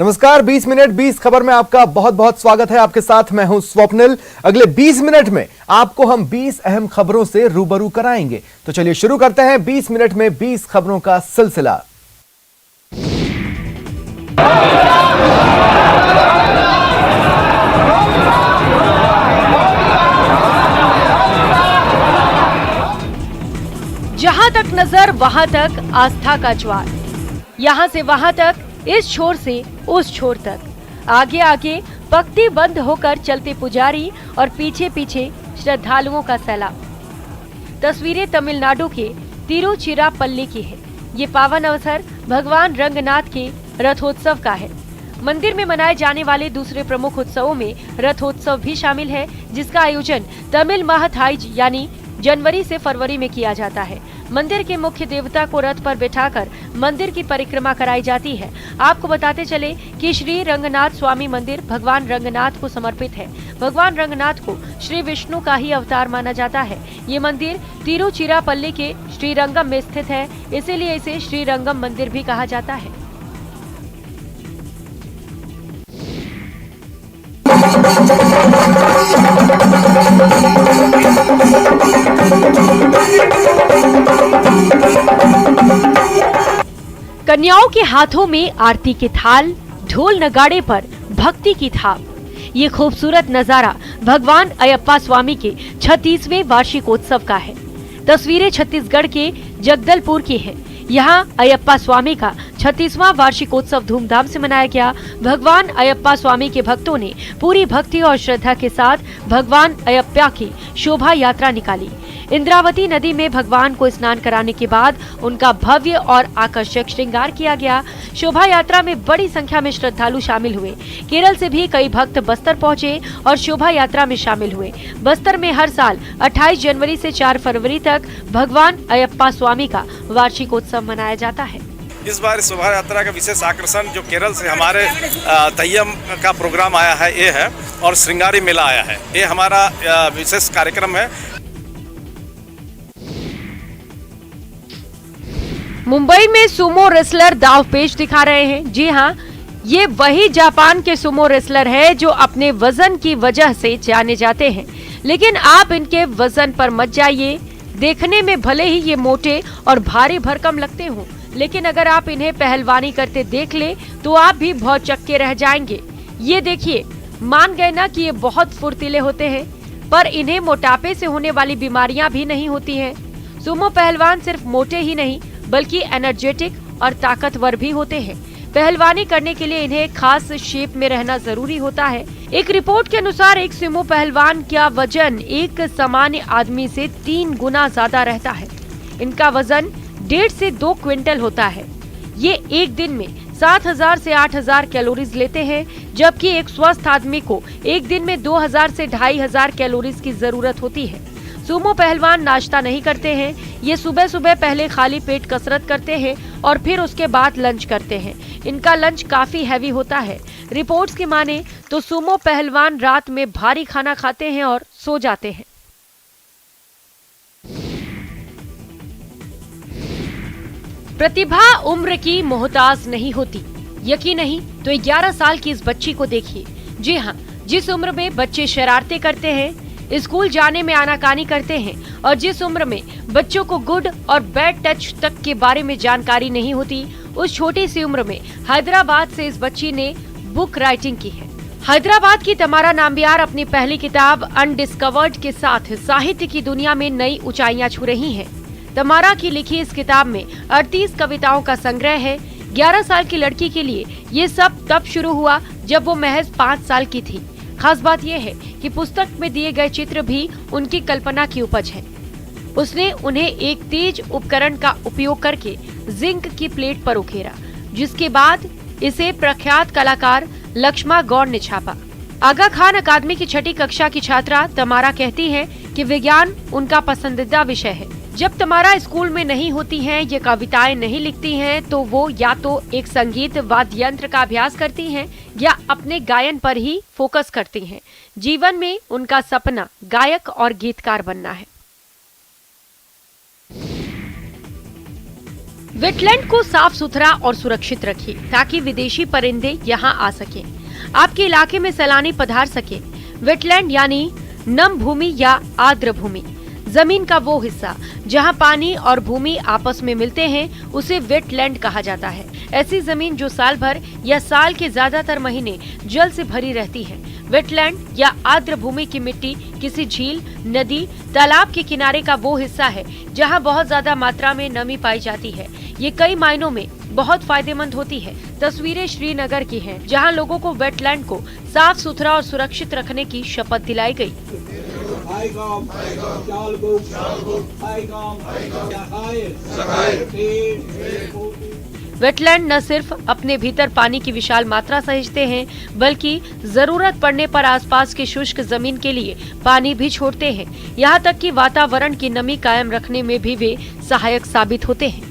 नमस्कार, 20 मिनट 20 खबर में आपका बहुत बहुत स्वागत है। आपके साथ मैं हूं स्वप्निल। अगले 20 मिनट में आपको हम 20 अहम खबरों से रूबरू कराएंगे। तो चलिए शुरू करते हैं 20 मिनट में 20 खबरों का सिलसिला। जहां तक नजर वहां तक आस्था का ज्वार, यहां से वहां तक, इस छोर से उस छोर तक, आगे आगे भक्ति बंद होकर चलते पुजारी और पीछे पीछे श्रद्धालुओं का सैलाब। तस्वीरें तमिलनाडु के तिरुचिरापल्ली की है। ये पावन अवसर भगवान रंगनाथ के रथोत्सव का है। मंदिर में मनाए जाने वाले दूसरे प्रमुख उत्सवों में रथोत्सव भी शामिल है, जिसका आयोजन तमिल माह थाई यानी जनवरी से फरवरी में किया जाता है। मंदिर के मुख्य देवता को रथ पर बिठाकर मंदिर की परिक्रमा कराई जाती है। आपको बताते चले कि श्री रंगनाथ स्वामी मंदिर भगवान रंगनाथ को समर्पित है। भगवान रंगनाथ को श्री विष्णु का ही अवतार माना जाता है। ये मंदिर तिरुचिरापल्ली के श्रीरंगम में स्थित है, इसीलिए इसे श्रीरंगम मंदिर भी कहा जाता है। कन्याओं के हाथों में आरती के थाल, ढोल नगाड़े पर भक्ति की थाप। ये खूबसूरत नजारा भगवान अयप्पा स्वामी के 36वें वार्षिकोत्सव का है। तस्वीरें छत्तीसगढ़ के जगदलपुर की है। यहाँ अयप्पा स्वामी का 36वां वार्षिकोत्सव धूमधाम से मनाया गया। भगवान अयप्पा स्वामी के भक्तों ने पूरी भक्ति और श्रद्धा के साथ भगवान अयप्पा की शोभा यात्रा निकाली। इंद्रावती नदी में भगवान को स्नान कराने के बाद उनका भव्य और आकर्षक श्रृंगार किया गया। शोभा यात्रा में बड़ी संख्या में श्रद्धालु शामिल हुए। केरल से भी कई भक्त बस्तर पहुंचे और शोभा यात्रा में शामिल हुए। बस्तर में हर साल 28 जनवरी से 4 फरवरी तक भगवान अयप्पा स्वामी का वार्षिकोत्सव मनाया जाता है। इस बार शोभा यात्रा का विशेष आकर्षण जो केरल से हमारे तय्यम का प्रोग्राम आया है ये है, और श्रृंगारी मेला आया है। ये हमारा विशेष कार्यक्रम है। मुंबई में सुमो रेसलर दांवपेच दिखा रहे हैं। जी हाँ, ये वही जापान के सुमो रेसलर है जो अपने वजन की वजह से जाने जाते हैं। लेकिन आप इनके वजन पर मत जाइए। देखने में भले ही ये मोटे और भारी भरकम लगते हों, लेकिन अगर आप इन्हें पहलवानी करते देख ले तो आप भी बहुत चक्के रह जाएंगे। ये देखिए, मान गए ना कि ये बहुत फुर्तीले होते हैं, पर इन्हें मोटापे से होने वाली बीमारियां भी नहीं होती हैं। सुमो पहलवान सिर्फ मोटे ही नहीं बल्कि एनर्जेटिक और ताकतवर भी होते हैं। पहलवानी करने के लिए इन्हें खास शेप में रहना जरूरी होता है। एक रिपोर्ट के अनुसार एक सुमो पहलवान का वजन एक सामान्य आदमी से 3 गुना ज्यादा रहता है। इनका वजन 1.5 से 2 क्विंटल होता है। ये एक दिन में 7000 से 8000 कैलोरीज लेते हैं, जबकि एक स्वस्थ आदमी को एक दिन में 2000 से 2500 कैलोरीज की जरूरत होती है। सुमो पहलवान नाश्ता नहीं करते हैं। ये सुबह सुबह पहले खाली पेट कसरत करते हैं और फिर उसके बाद लंच करते हैं। इनका लंच काफी हैवी होता है। रिपोर्ट्स की माने तो सुमो पहलवान रात में भारी खाना खाते हैं और सो जाते हैं। प्रतिभा उम्र की मोहताज नहीं होती। यकीन नहीं तो 11 साल की इस बच्ची को देखिए। जी हाँ, जिस उम्र में बच्चे शरारतें करते हैं, स्कूल जाने में आनाकानी करते हैं और जिस उम्र में बच्चों को गुड और बैड टच तक के बारे में जानकारी नहीं होती, उस छोटी सी उम्र में हैदराबाद से इस बच्ची ने बुक राइटिंग की है। हैदराबाद की तमारा नाम्बियार अपनी पहली किताब अनडिस्कवर्ड के साथ साहित्य की दुनिया में नई ऊंचाइयां छू रही हैं। तमारा की लिखी इस किताब में 38 कविताओं का संग्रह है। 11 साल की लड़की के लिए ये सब तब शुरू हुआ जब वो महज 5 साल की थी। खास बात यह है कि पुस्तक में दिए गए चित्र भी उनकी कल्पना की उपज है। उसने उन्हें एक तेज उपकरण का उपयोग करके जिंक की प्लेट पर उकेरा, जिसके बाद इसे प्रख्यात कलाकार लक्ष्मा गौड़ ने छापा। आगा खान अकादमी की 6ठी कक्षा की छात्रा तमारा कहती है कि विज्ञान उनका पसंदीदा विषय है। जब तमारा स्कूल में नहीं होती हैं, ये कविताएं नहीं लिखती हैं, तो वो या तो एक संगीत वाद्य यंत्र का अभ्यास करती हैं या अपने गायन पर ही फोकस करती हैं। जीवन में उनका सपना गायक और गीतकार बनना है। वेटलैंड को साफ सुथरा और सुरक्षित रखिए ताकि विदेशी परिंदे यहाँ आ सकें, आपके इलाके में सैलानी पधार सके। वेटलैंड यानी नम भूमि या आर्द्र भूमि, जमीन का वो हिस्सा जहां पानी और भूमि आपस में मिलते हैं उसे वेटलैंड कहा जाता है। ऐसी जमीन जो साल भर या साल के ज्यादातर महीने जल से भरी रहती है। वेटलैंड या आर्द्र भूमि की मिट्टी किसी झील, नदी, तालाब के किनारे का वो हिस्सा है जहां बहुत ज्यादा मात्रा में नमी पाई जाती है। ये कई मायनों में बहुत फायदेमंद होती है। तस्वीरें श्रीनगर की हैं, जहां लोगों को वेटलैंड को साफ सुथरा और सुरक्षित रखने की शपथ दिलाई गई। वेटलैंड न सिर्फ अपने भीतर पानी की विशाल मात्रा सहेजते हैं, बल्कि जरूरत पड़ने पर आसपास की शुष्क जमीन के लिए पानी भी छोड़ते हैं। यहाँ तक कि वातावरण की नमी कायम रखने में भी वे सहायक साबित होते हैं।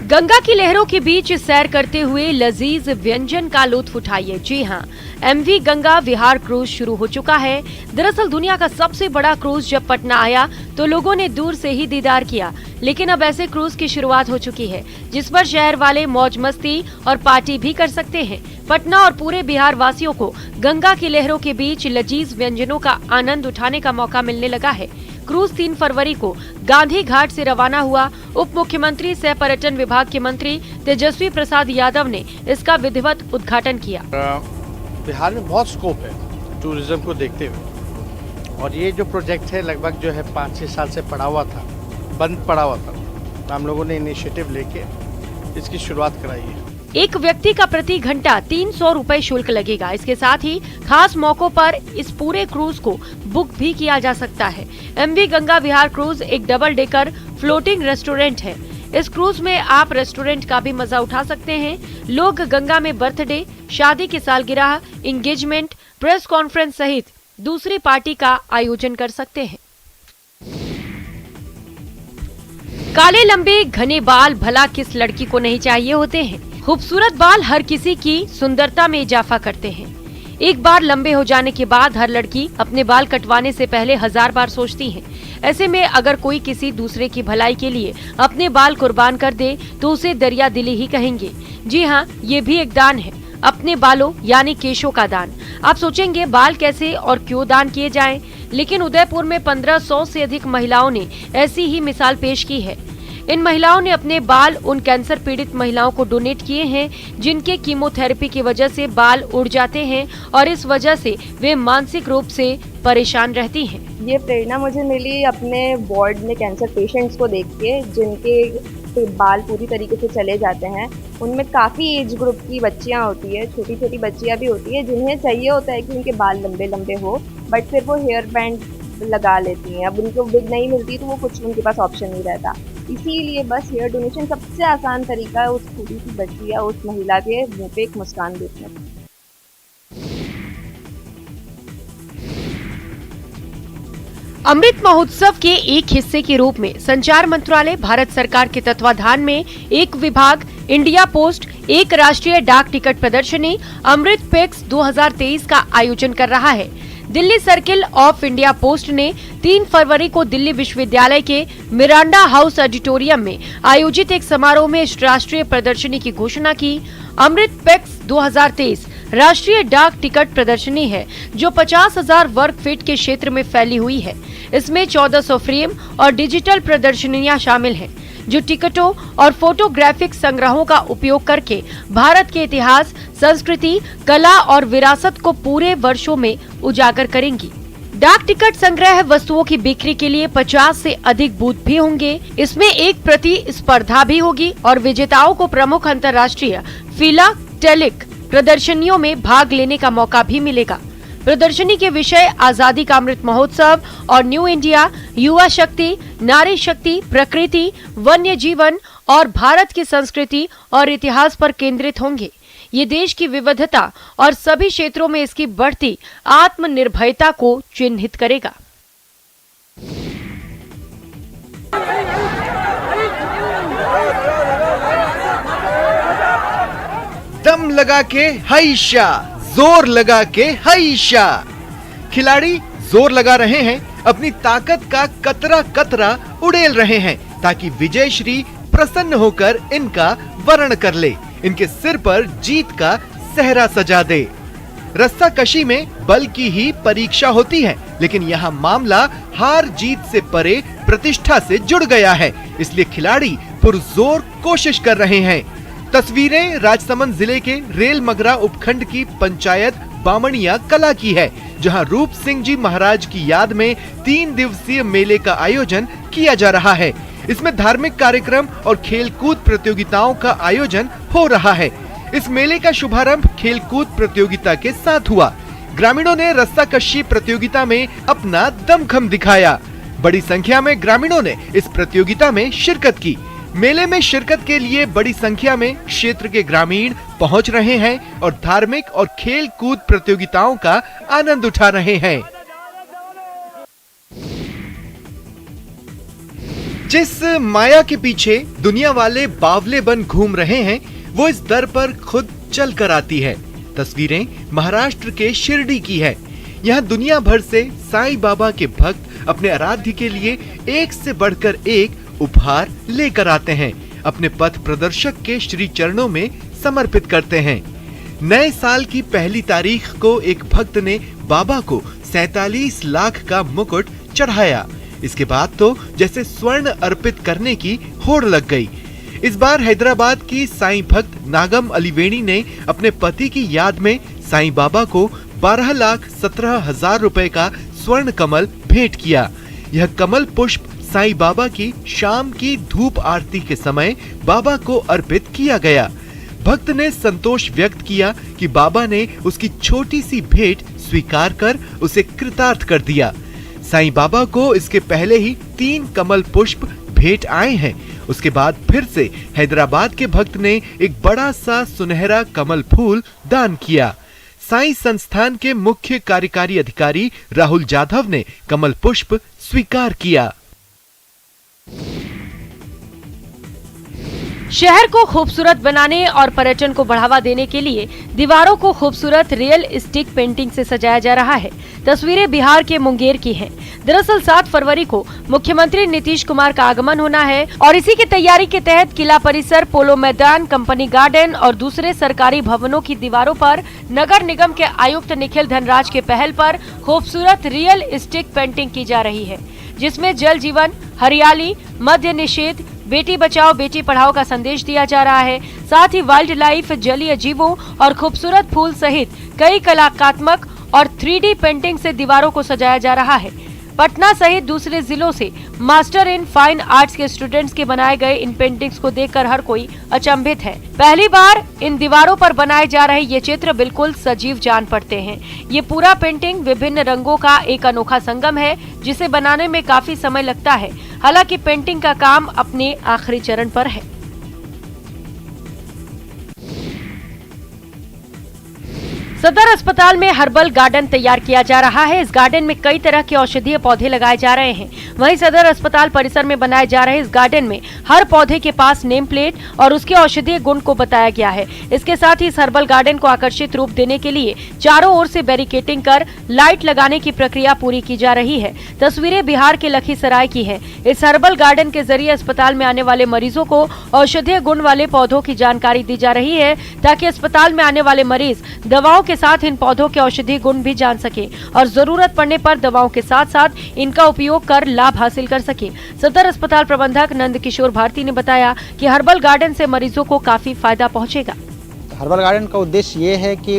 गंगा की लहरों के बीच सैर करते हुए लजीज व्यंजन का लुत्फ उठाइए। जी हाँ, MV गंगा विहार क्रूज शुरू हो चुका है। दरअसल दुनिया का सबसे बड़ा क्रूज जब पटना आया तो लोगों ने दूर से ही दीदार किया, लेकिन अब ऐसे क्रूज की शुरुआत हो चुकी है जिस पर शहर वाले मौज मस्ती और पार्टी भी कर सकते हैं। पटना और पूरे बिहार वासियों को गंगा की लहरों के बीच लजीज व्यंजनों का आनंद उठाने का मौका मिलने लगा है। क्रूज 3 फरवरी को गांधी घाट से रवाना हुआ। उप मुख्यमंत्री सह पर्यटन विभाग के मंत्री तेजस्वी प्रसाद यादव ने इसका विधिवत उद्घाटन किया। बिहार में बहुत स्कोप है टूरिज्म को देखते हुए, और ये जो प्रोजेक्ट है लगभग जो है 5-6 साल से पड़ा हुआ था, बंद पड़ा हुआ था। हम लोगों ने इनिशिएटिव लेके इसकी शुरुआत कराई है। एक व्यक्ति का प्रति घंटा 300 रुपए शुल्क लगेगा। इसके साथ ही खास मौकों पर इस पूरे क्रूज को बुक भी किया जा सकता है। MV गंगा विहार क्रूज एक डबल डेकर फ्लोटिंग रेस्टोरेंट है। इस क्रूज में आप रेस्टोरेंट का भी मजा उठा सकते हैं। लोग गंगा में बर्थडे, शादी की सालगिरह, एंगेजमेंट, प्रेस कॉन्फ्रेंस सहित दूसरी पार्टी का आयोजन कर सकते हैं। काले लंबे घने बाल भला किस लड़की को नहीं चाहिए होते हैं। खूबसूरत बाल हर किसी की सुंदरता में इजाफा करते हैं। एक बार लंबे हो जाने के बाद हर लड़की अपने बाल कटवाने से पहले 1000 बार सोचती है। ऐसे में अगर कोई किसी दूसरे की भलाई के लिए अपने बाल कुर्बान कर दे तो उसे दरिया दिली ही कहेंगे। जी हाँ, ये भी एक दान है, अपने बालों यानी केशों का दान। आप सोचेंगे बाल कैसे और क्यों दान किए जाएं? लेकिन उदयपुर में 1500 से अधिक महिलाओं ने ऐसी ही मिसाल पेश की है। इन महिलाओं ने अपने बाल उन कैंसर पीड़ित महिलाओं को डोनेट किए हैं जिनके कीमोथेरेपी की वजह से बाल उड़ जाते हैं और इस वजह से वे मानसिक रूप से परेशान रहती हैं। ये प्रेरणा मुझे मिली अपने वार्ड में कैंसर पेशेंट्स को देख के, जिनके बाल पूरी तरीके से चले जाते हैं। उनमें काफ़ी एज ग्रुप की बच्चियां होती है, छोटी छोटी बच्चियां भी होती है, जिन्हें चाहिए होता है कि उनके बाल लंबे लंबे हो, बट फिर वो हेयर बैंड लगा लेती हैं। अब उनको विग नहीं मिलती तो वो कुछ उनके पास ऑप्शन नहीं रहता। इसीलिए बस हेयर डोनेशन सबसे आसान तरीका है उस छोटी सी बच्ची या उस महिला के मुंह पे एक मुस्कान देखने का। अमृत महोत्सव के एक हिस्से के रूप में संचार मंत्रालय भारत सरकार के तत्वाधान में एक विभाग इंडिया पोस्ट एक राष्ट्रीय डाक टिकट प्रदर्शनी अमृत पैक्स 2023 का आयोजन कर रहा है। Delhi circle of India post ने 3 फरवरी को दिल्ली विश्वविद्यालय के मिरांडा हाउस ऑडिटोरियम में आयोजित एक समारोह में इस राष्ट्रीय प्रदर्शनी की घोषणा की। अमृत पैक्स 2023 राष्ट्रीय डाक टिकट प्रदर्शनी है जो 50,000 वर्ग फीट के क्षेत्र में फैली हुई है। इसमें 1400 फ्रेम और डिजिटल प्रदर्शनियां शामिल हैं जो टिकटों और फोटोग्राफिक संग्रहों का उपयोग करके भारत के इतिहास, संस्कृति, कला और विरासत को पूरे वर्षों में उजागर करेंगी। डाक टिकट संग्रह वस्तुओं की बिक्री के लिए 50 से अधिक बूथ भी होंगे। इसमें एक प्रतिस्पर्धा भी होगी और विजेताओं को प्रमुख अंतर्राष्ट्रीय फिलाटेलिक प्रदर्शनियों में भाग लेने का मौका भी मिलेगा। प्रदर्शनी के विषय आजादी का अमृत महोत्सव और न्यू इंडिया, युवा शक्ति, नारी शक्ति, प्रकृति, वन्य जीवन और भारत की संस्कृति और इतिहास पर केंद्रित होंगे। ये देश की विविधता और सभी क्षेत्रों में इसकी बढ़ती आत्मनिर्भरता को चिन्हित करेगा। दम लगा के हैशा, जोर लगा के हैशा। खिलाड़ी जोर लगा रहे हैं, अपनी ताकत का कतरा कतरा उड़ेल रहे हैं ताकि विजय श्री प्रसन्न होकर इनका वरण कर ले, इनके सिर पर जीत का सेहरा सजा दे। रस्साकशी में बल की ही परीक्षा होती है, लेकिन यहाँ मामला हार जीत से परे प्रतिष्ठा से जुड़ गया है, इसलिए खिलाड़ी पुरजोर कोशिश कर रहे हैं। तस्वीरें राजसमंद जिले के रेल मगरा उपखंड की पंचायत बामणिया कला की है, जहां रूप सिंह जी महाराज की याद में 3 दिवसीय मेले का आयोजन किया जा रहा है। इसमें धार्मिक कार्यक्रम और खेलकूद प्रतियोगिताओं का आयोजन हो रहा है। इस मेले का शुभारंभ खेलकूद प्रतियोगिता के साथ हुआ। ग्रामीणों ने रस्साकशी प्रतियोगिता में अपना दमखम दिखाया। बड़ी संख्या में ग्रामीणों ने इस प्रतियोगिता में शिरकत की। मेले में शिरकत के लिए बड़ी संख्या में क्षेत्र के ग्रामीण पहुंच रहे हैं और धार्मिक और खेल कूद प्रतियोगिताओं का आनंद उठा रहे हैं। जिस माया के पीछे दुनिया वाले बावले बन घूम रहे हैं, वो इस दर पर खुद चल कर आती है। तस्वीरें महाराष्ट्र के शिरडी की है। यहाँ दुनिया भर से साईं बाबा के भक्त अपने आराध्य के लिए एक से बढ़कर एक उपहार लेकर आते हैं, अपने पथ प्रदर्शक के श्री चरणों में समर्पित करते हैं। नए साल की पहली तारीख को एक भक्त ने बाबा को 47 लाख का मुकुट चढ़ाया। इसके बाद तो जैसे स्वर्ण अर्पित करने की होड़ लग गई। इस बार हैदराबाद की साईं भक्त नागम अलीवेणी ने अपने पति की याद में साईं बाबा को 12,17,000 रुपए का स्वर्ण कमल भेंट किया। यह कमल पुष्प साईं बाबा की शाम की धूप आरती के समय बाबा को अर्पित किया गया। भक्त ने संतोष व्यक्त किया कि बाबा ने उसकी छोटी सी भेंट स्वीकार कर उसे कृतार्थ कर दिया। साईं बाबा को इसके पहले ही 3 कमल पुष्प भेंट आए हैं। उसके बाद फिर से हैदराबाद के भक्त ने एक बड़ा सा सुनहरा कमल फूल दान किया। साईं संस्थान के मुख्य कार्यकारी अधिकारी राहुल जाधव ने कमल पुष्प स्वीकार किया। शहर को खूबसूरत बनाने और पर्यटन को बढ़ावा देने के लिए दीवारों को खूबसूरत रियल स्टिक पेंटिंग से सजाया जा रहा है। तस्वीरें बिहार के मुंगेर की हैं। दरअसल 7 फरवरी को मुख्यमंत्री नीतीश कुमार का आगमन होना है और इसी की तैयारी के तहत किला परिसर, पोलो मैदान, कंपनी गार्डन और दूसरे सरकारी भवनों की दीवारों पर नगर निगम के आयुक्त निखिल धनराज के पहल पर खूबसूरत रियल स्टिक पेंटिंग की जा रही है, जिसमें जल जीवन, हरियाली, मद्य निषेध, बेटी बचाओ बेटी पढ़ाओ का संदेश दिया जा रहा है। साथ ही वाइल्ड लाइफ, जलीय जीवों और खूबसूरत फूल सहित कई कलात्मक और 3D पेंटिंग से दीवारों को सजाया जा रहा है। पटना सहित दूसरे जिलों से मास्टर इन फाइन आर्ट्स के स्टूडेंट्स के बनाए गए इन पेंटिंग्स को देखकर हर कोई अचंभित है। पहली बार इन दीवारों पर बनाए जा रहे ये चित्र बिल्कुल सजीव जान पड़ते हैं। ये पूरा पेंटिंग विभिन्न रंगों का एक अनोखा संगम है, जिसे बनाने में काफी समय लगता है। हालांकि पेंटिंग का काम अपने आखिरी चरण पर है। सदर अस्पताल में हर्बल गार्डन तैयार किया जा रहा है। इस गार्डन में कई तरह के औषधीय पौधे लगाए जा रहे हैं। वहीं सदर अस्पताल परिसर में बनाए जा रहे इस गार्डन में हर पौधे के पास नेम प्लेट और उसके औषधीय गुण को बताया गया है। इसके साथ ही इस हर्बल गार्डन को आकर्षित रूप देने के लिए चारों ओर से बैरिकेडिंग कर लाइट लगाने की प्रक्रिया पूरी की जा रही है। तस्वीरें बिहार के लखीसराय की है। इस हर्बल गार्डन के जरिए अस्पताल में आने वाले मरीजों को औषधीय गुण वाले पौधों की जानकारी दी जा रही है, ताकि अस्पताल में आने वाले मरीज दवाओं के साथ इन पौधों के औषधीय गुण भी जान सके और जरूरत पड़ने पर दवाओं के साथ साथ इनका उपयोग कर लाभ हासिल कर सके। सदर अस्पताल प्रबंधक नंद किशोर भारती ने बताया कि हर्बल गार्डन से मरीजों को काफी फायदा पहुंचेगा। हर्बल गार्डन का उद्देश्य ये है कि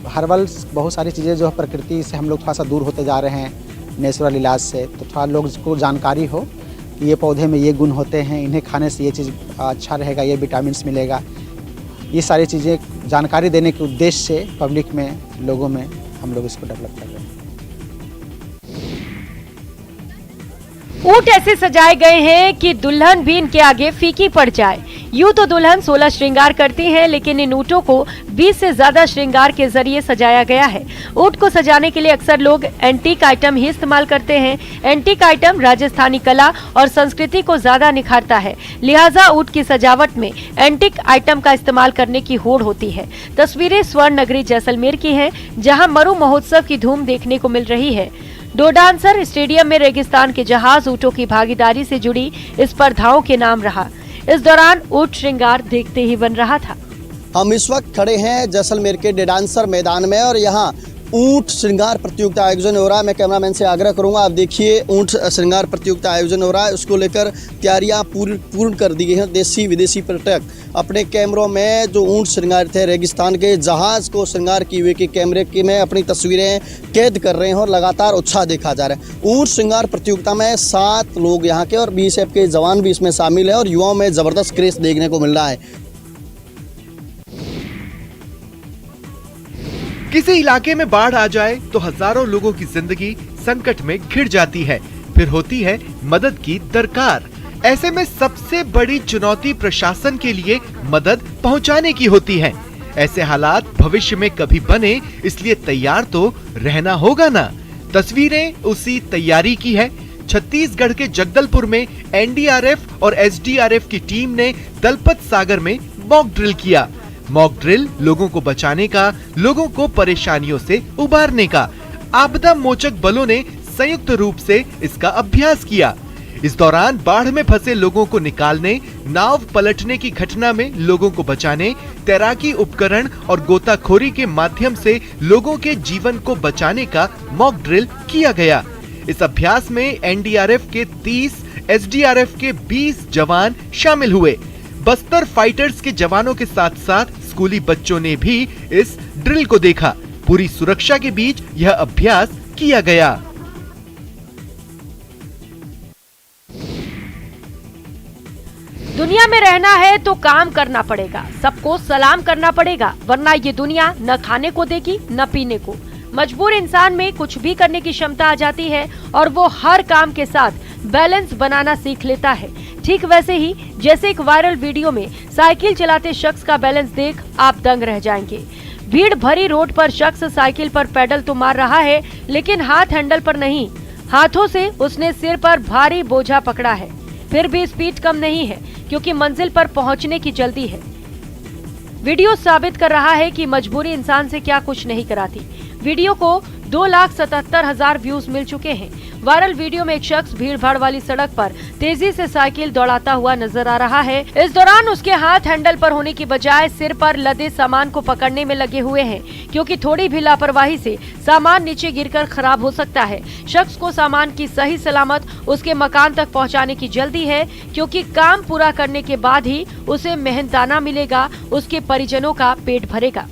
हर्बल बहुत सारी चीज़ें जो प्रकृति से हम लोग थोड़ा सा दूर होते जा रहे हैं नेचुरल इलाज से, तो थोड़ा लोग को जानकारी हो कि ये पौधे में ये गुण होते हैं, इन्हें खाने से ये चीज़ अच्छा रहेगा, ये विटामिन मिलेगा। ये सारी चीज़ें जानकारी देने के उद्देश्य से पब्लिक में, लोगों में हम लोग इसको डेवलप कर रहे हैं। ऊंट ऐसे सजाए गए हैं कि दुल्हन भी इनके आगे फीकी पड़ जाए। यूं तो दुल्हन 16 श्रृंगार करती है, लेकिन इन ऊँटों को 20 से ज्यादा श्रृंगार के जरिए सजाया गया है। ऊँट को सजाने के लिए अक्सर लोग एंटीक आइटम ही इस्तेमाल करते हैं। एंटीक आइटम राजस्थानी कला और संस्कृति को ज्यादा निखारता है, लिहाजा ऊँट की सजावट में एंटीक आइटम का इस्तेमाल करने की होड़ होती है। तस्वीरें स्वर्ण नगरी जैसलमेर की है, जहाँ मरु महोत्सव की धूम देखने को मिल रही है। डोडांसर स्टेडियम में रेगिस्तान के जहाज ऊँटों की भागीदारी से जुड़ी स्पर्धाओं के नाम रहा। इस दौरान ऊँट श्रृंगार देखते ही बन रहा था। हम इस वक्त खड़े हैं जैसलमेर के डेडांसर मैदान में और यहाँ ऊंट श्रृंगार प्रतियोगिता आयोजन हो रहा है। मैं कैमरामैन से आग्रह करूंगा, आप देखिए ऊंट श्रृंगार प्रतियोगिता आयोजन हो रहा है, उसको लेकर तैयारियां पूर्ण कर दी गई हैं। देसी विदेशी पर्यटक अपने कैमरों में जो ऊंट श्रृंगारित है रेगिस्तान के जहाज़ को श्रृंगार किए हुए के कैमरे की में अपनी तस्वीरें कैद कर रहे हैं और लगातार उत्साह देखा जा रहा है। ऊंट श्रृंगार प्रतियोगिता में 7 लोग यहाँ के और BSF के जवान भी इसमें शामिल हैं और युवाओं में ज़बरदस्त क्रेज देखने को मिल रहा है। किसी इलाके में बाढ़ आ जाए तो हजारों लोगों की जिंदगी संकट में घिर जाती है, फिर होती है मदद की दरकार। ऐसे में सबसे बड़ी चुनौती प्रशासन के लिए मदद पहुंचाने की होती है। ऐसे हालात भविष्य में कभी बने, इसलिए तैयार तो रहना होगा ना। तस्वीरें उसी तैयारी की है। छत्तीसगढ़ के जगदलपुर में NDRF और SDRF की टीम ने दलपत सागर में मॉक ड्रिल किया। मॉक ड्रिल लोगों को बचाने का, लोगों को परेशानियों से उबारने का। आपदा मोचक बलों ने संयुक्त रूप से इसका अभ्यास किया। इस दौरान बाढ़ में फंसे लोगों को निकालने, नाव पलटने की घटना में लोगों को बचाने, तैराकी उपकरण और गोताखोरी के माध्यम से लोगों के जीवन को बचाने का मॉक ड्रिल किया गया। इस अभ्यास में NDRF के 30, SDRF के 20 जवान शामिल हुए। बस्तर फाइटर्स के जवानों के साथ साथ स्कूली बच्चों ने भी इस ड्रिल को देखा। पूरी सुरक्षा के बीच यह अभ्यास किया गया। दुनिया में रहना है तो काम करना पड़ेगा, सबको सलाम करना पड़ेगा, वरना ये दुनिया न खाने को देगी न पीने को। मजबूर इंसान में कुछ भी करने की क्षमता आ जाती है और वो हर काम के साथ बैलेंस बनाना सीख लेता है। ठीक वैसे ही जैसे एक वायरल वीडियो में साइकिल चलाते शख्स का बैलेंस देख आप दंग रह जाएंगे। भीड़ भरी रोड पर शख्स साइकिल पर पेडल तो मार रहा है, लेकिन हाथ हैंडल पर नहीं, हाथों से उसने सिर पर भारी बोझा पकड़ा है। फिर भी स्पीड कम नहीं है, क्योंकि मंजिल पर पहुंचने की जल्दी है। वीडियो साबित कर रहा है कि मजबूरी इंसान से क्या कुछ नहीं कराती। वीडियो को 2,77,000 व्यूज मिल चुके हैं। वायरल वीडियो में एक शख्स भीड़ भाड़ वाली सड़क पर तेजी से साइकिल दौड़ाता हुआ नजर आ रहा है। इस दौरान उसके हाथ हैंडल पर होने की बजाय सिर पर लदे सामान को पकड़ने में लगे हुए हैं, क्योंकि थोड़ी भी लापरवाही से सामान नीचे गिरकर खराब हो सकता है। शख्स को सामान की सही सलामत उसके मकान तक पहुंचाने की जल्दी है, क्योंकि काम पूरा करने के बाद ही उसे मेहनताना मिलेगा, उसके परिजनों का पेट भरेगा।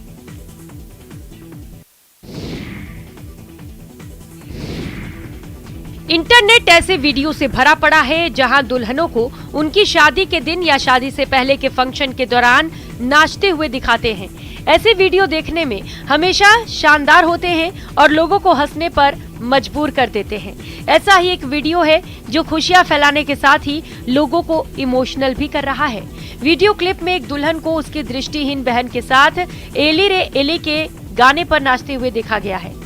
इंटरनेट ऐसे वीडियो से भरा पड़ा है जहां दुल्हनों को उनकी शादी के दिन या शादी से पहले के फंक्शन के दौरान नाचते हुए दिखाते हैं। ऐसे वीडियो देखने में हमेशा शानदार होते हैं और लोगों को हंसने पर मजबूर कर देते हैं। ऐसा ही एक वीडियो है जो खुशियां फैलाने के साथ ही लोगों को इमोशनल भी कर रहा है। वीडियो क्लिप में एक दुल्हन को उसकी दृष्टिहीन बहन के साथ एली रे एली के गाने पर नाचते हुए देखा गया है।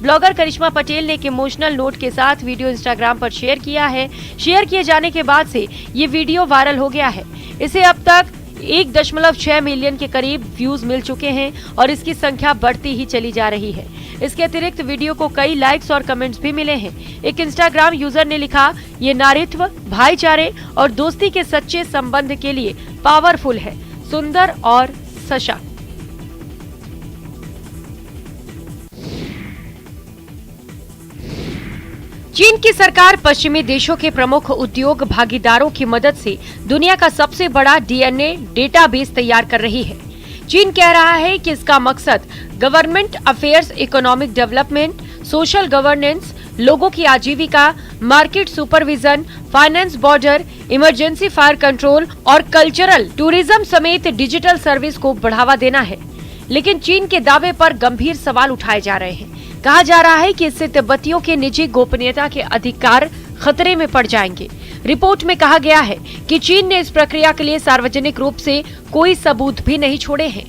ब्लॉगर करिश्मा पटेल ने एक इमोशनल नोट के साथ वीडियो इंस्टाग्राम पर शेयर किया है। शेयर किए जाने के बाद से ये वीडियो वायरल हो गया है। इसे अब तक 1.6 मिलियन के करीब व्यूज मिल चुके हैं और इसकी संख्या बढ़ती ही चली जा रही है। इसके अतिरिक्त वीडियो को कई लाइक्स और कमेंट्स भी मिले हैं। एक इंस्टाग्राम यूजर ने लिखा, ये नारीत्व, भाईचारे और दोस्ती के सच्चे संबंध के लिए पावरफुल है, सुंदर और सशक्त। चीन की सरकार पश्चिमी देशों के प्रमुख उद्योग भागीदारों की मदद से दुनिया का सबसे बड़ा DNA डेटाबेस तैयार कर रही है। चीन कह रहा है कि इसका मकसद government affairs, economic development, social governance, लोगों की आजीविका, market supervision, finance, border, emergency fire control और कल्चरल टूरिज्म समेत डिजिटल सर्विस को बढ़ावा देना है। लेकिन चीन के दावे पर गंभीर सवाल उठाए जा रहे हैं। कहा जा रहा है कि इससे तिब्बतियों के निजी गोपनीयता के अधिकार खतरे में पड़ जाएंगे। रिपोर्ट में कहा गया है कि चीन ने इस प्रक्रिया के लिए सार्वजनिक रूप से कोई सबूत भी नहीं छोड़े हैं।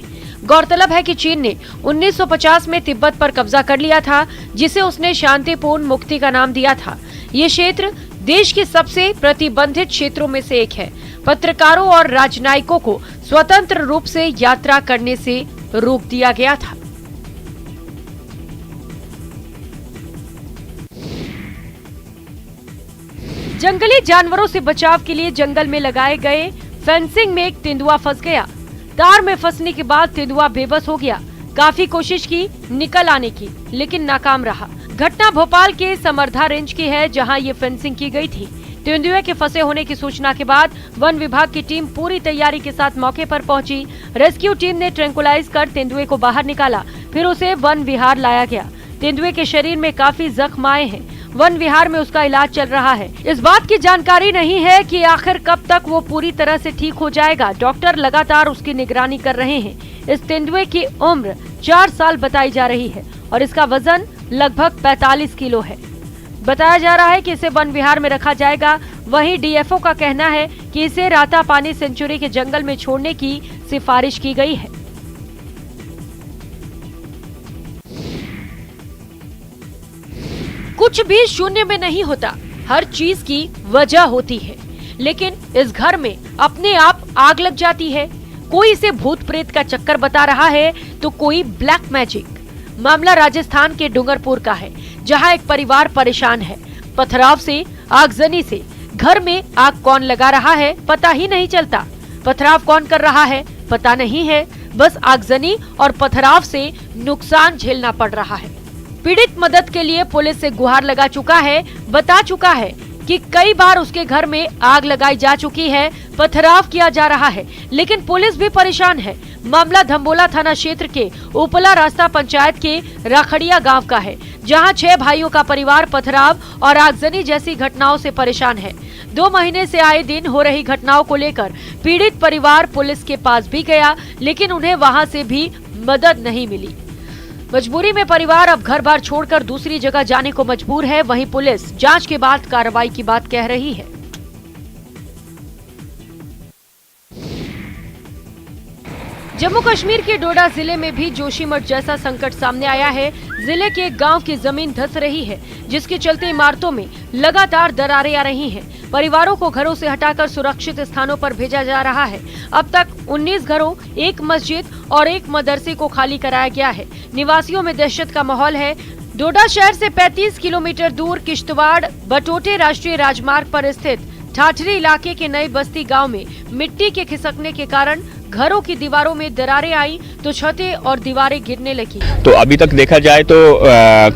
गौरतलब है कि चीन ने 1950 में तिब्बत पर कब्जा कर लिया था, जिसे उसने शांतिपूर्ण मुक्ति का नाम दिया था। ये क्षेत्र देश के सबसे प्रतिबंधित क्षेत्रों में से एक है। पत्रकारों और राजनयिकों को स्वतंत्र रूप से यात्रा करने से रोक दिया गया था। जंगली जानवरों से बचाव के लिए जंगल में लगाए गए फेंसिंग में एक तेंदुआ फंस गया। तार में फंसने के बाद तेंदुआ बेबस हो गया। काफी कोशिश की निकल आने की, लेकिन नाकाम रहा। घटना भोपाल के समर्धा रेंज की है, जहां ये फेंसिंग की गई थी। तेंदुए के फंसे होने की सूचना के बाद वन विभाग की टीम पूरी तैयारी के साथ मौके पर पहुंची। रेस्क्यू टीम ने ट्रैंकुलाइज कर तेंदुए को बाहर निकाला, फिर उसे वन विहार लाया गया। तेंदुए के शरीर में काफी जख्म आए हैं। वन विहार में उसका इलाज चल रहा है। इस बात की जानकारी नहीं है कि आखिर कब तक वो पूरी तरह से ठीक हो जाएगा। डॉक्टर लगातार उसकी निगरानी कर रहे हैं। इस तेंदुए की उम्र 4 साल बताई जा रही है और इसका वजन लगभग 45 किलो है। बताया जा रहा है कि इसे वन विहार में रखा जाएगा। वहीं डीएफओ का कहना है कि इसे रातापानी सेंचुरी के जंगल में छोड़ने की सिफारिश की गई है। कुछ भी शून्य में नहीं होता, हर चीज की वजह होती है। लेकिन इस घर में अपने आप आग लग जाती है। कोई इसे भूत प्रेत का चक्कर बता रहा है तो कोई ब्लैक मैजिक। मामला राजस्थान के डूंगरपुर का है, जहां एक परिवार परेशान है। पथराव से, आगजनी से घर में आग कौन लगा रहा है पता ही नहीं चलता। पथराव कौन कर रहा है पता नहीं है। बस आगजनी और पथराव से नुकसान झेलना पड़ रहा है। पीड़ित मदद के लिए पुलिस से गुहार लगा चुका है। बता चुका है कि कई बार उसके घर में आग लगाई जा चुकी है, पथराव किया जा रहा है, लेकिन पुलिस भी परेशान है। मामला धम्बोला थाना क्षेत्र के उपला रास्ता पंचायत के राखड़िया गांव का है, जहां 6 भाइयों का परिवार पथराव और आगजनी जैसी घटनाओं से परेशान है। 2 महीने से आए दिन हो रही घटनाओं को लेकर पीड़ित परिवार पुलिस के पास भी गया, लेकिन उन्हें वहां से भी मदद नहीं मिली। मजबूरी में परिवार अब घर बार छोड़कर दूसरी जगह जाने को मजबूर है। वहीं पुलिस जांच के बाद कार्रवाई की बात कह रही है। जम्मू कश्मीर के डोडा जिले में भी जोशीमठ जैसा संकट सामने आया है। जिले के एक गांव की जमीन धंस रही है, जिसके चलते इमारतों में लगातार दरारें आ रही हैं। परिवारों को घरों से हटाकर सुरक्षित स्थानों पर भेजा जा रहा है। अब तक 19 घरों, 1 मस्जिद और 1 मदरसे को खाली कराया गया है। निवासियों में दहशत का माहौल है। डोडा शहर से 35 किलोमीटर दूर किश्तवाड़ बटोटे राष्ट्रीय राजमार्ग पर स्थित ठाठरी इलाके के नई बस्ती गांव में मिट्टी के खिसकने के कारण घरों की दीवारों में दरारें आई तो छतें और दीवारें गिरने लगी। तो अभी तक देखा जाए तो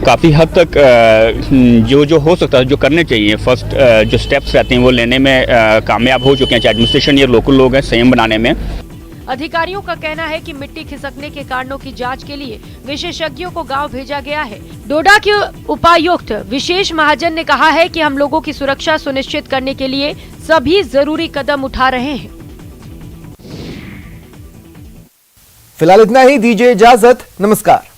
काफ़ी हद तक जो हो सकता है, जो करने चाहिए फर्स्ट जो स्टेप्स रहते हैं वो लेने में कामयाब हो चुके हैं, चाहे एडमिनिस्ट्रेशन या लोकल लोग हैं, संयम बनाने में। अधिकारियों का कहना है कि मिट्टी खिसकने के कारणों की जांच के लिए विशेषज्ञों को गांव भेजा गया है। डोडा के उपायुक्त विशेष महाजन ने कहा है कि हम लोगों की सुरक्षा सुनिश्चित करने के लिए सभी जरूरी कदम उठा रहे हैं। फिलहाल इतना ही, दीजिए इजाजत, नमस्कार।